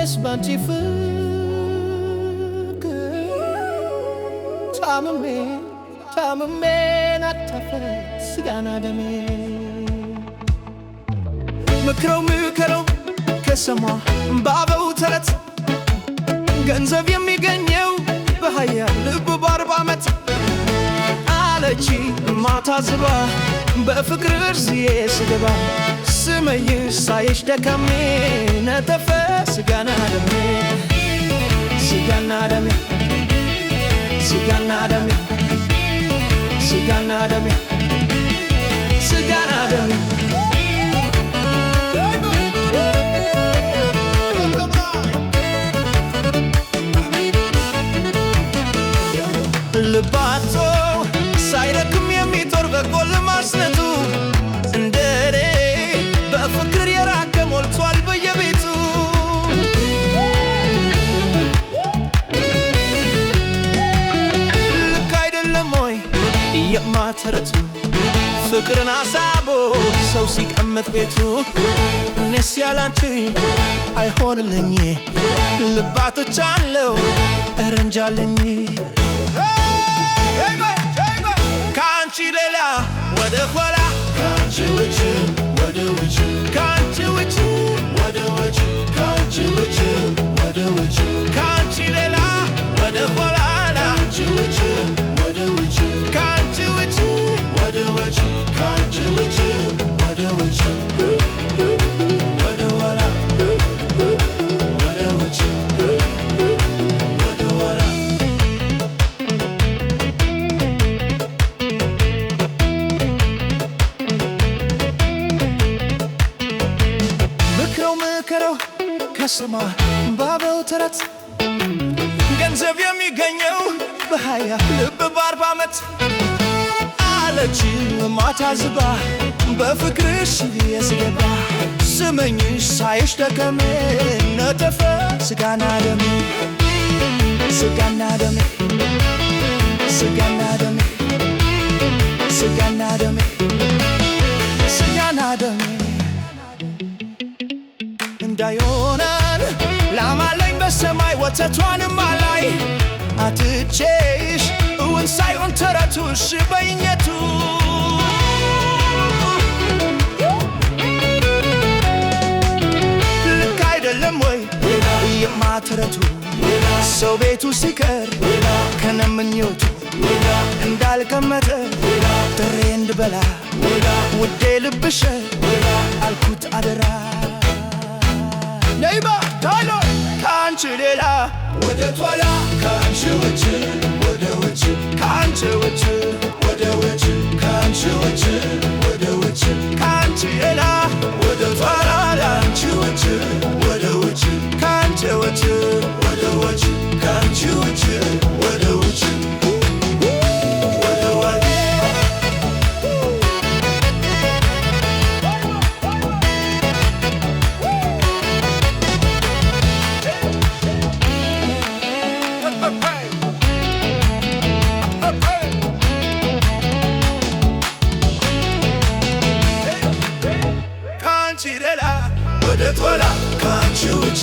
እኔስ ባንቺ ፍቅር ታምሜ ናታፈረ ስጋና ደሜ ምክረው ከሰማ ባበው ተረት ገንዘብ የሚገኘው በኃያል ልብ በ40 ዓመት አለች ማታ ዝባ በፍቅር ዝዬ ስገባ ስመኝሽ ሳይሽ ደካሜ ነጠፈ ስጋና ደሜ ስጋና ደሜ ስጋና ደሜ ስጋና ደሜ ስጋና ደሜ ልባቶ ሳይደክም የሚጦር በጎል ማስነቱ እንደኔ በፍቅር የራቀ ሞልቷል በየቤቱ ልክ አይደለም ወይ የማተረቱ ፍቅርን አሳቦ ሰው ሲቀመጥ ቤቱ እኔስ ያላንቺ አይሆንልኝ ልባቶቻለው እረንጃለኝ ካንቺ ሌላ ወደ ኋላ ካንቺ ውጭ ወደ ውጭ ካንቺ ውጭ ወደ ውጭ ካንቺ ውጭ ወደ ውጭ ካንቺ ሌላ ወደ ኋላ ካንቺ ውጭ ወደ ውጭ ካንቺ ውጭ ወደ ውጭ ካንቺ ውጭ ወደ ውጭ ወደ ኋላ ወደ ውጭ ወደ ኋላ ምክረው ከሰማ ባበው ተረት ገንዘብ የሚገኘው በኃያል ልብ በ40 ዓመት አለች ማታ ዝባ በፍቅርሽ የስገባ ስመኝሽ ሳይሽ ደከሜ ነጠፈ ስጋና ደሜ ስጋና ደሜ ስጋና ደሜ ስጋና ደሜ ስጋና ደሜ እንዳይሆነን ላማለኝ በሰማይ ወተቷንም አላይ አትቼሽ እውን ሳይሆን ተረቱሽ በይኘቱ ልክ አይደለም ወይ የማትረቱ ሰው ቤቱ ሲቀር ከነምኞቱ እንዳልቀመጠ ጥሬ እንድበላ ውዴ ልብሽ አልኩት አደራ ነይባ ታሎ ካንቺ ሌላ ወደ ቷላ ካንቺ ውጭ ወደ ውጭ ካንቺ ውጭ ወደ ውጭ ካንቺ ውጭ ወደ ውጭ ካንቺ ሌላ ወደ ቷላ ካንቺ ውጭ ወደ ውጭ ካንቺ ውጭ ወደ ውጭ ካንቺ ውጭ ወደ ውጭ ካንቺ ሌላ ወደ ቷላ ካንቺ ውጭ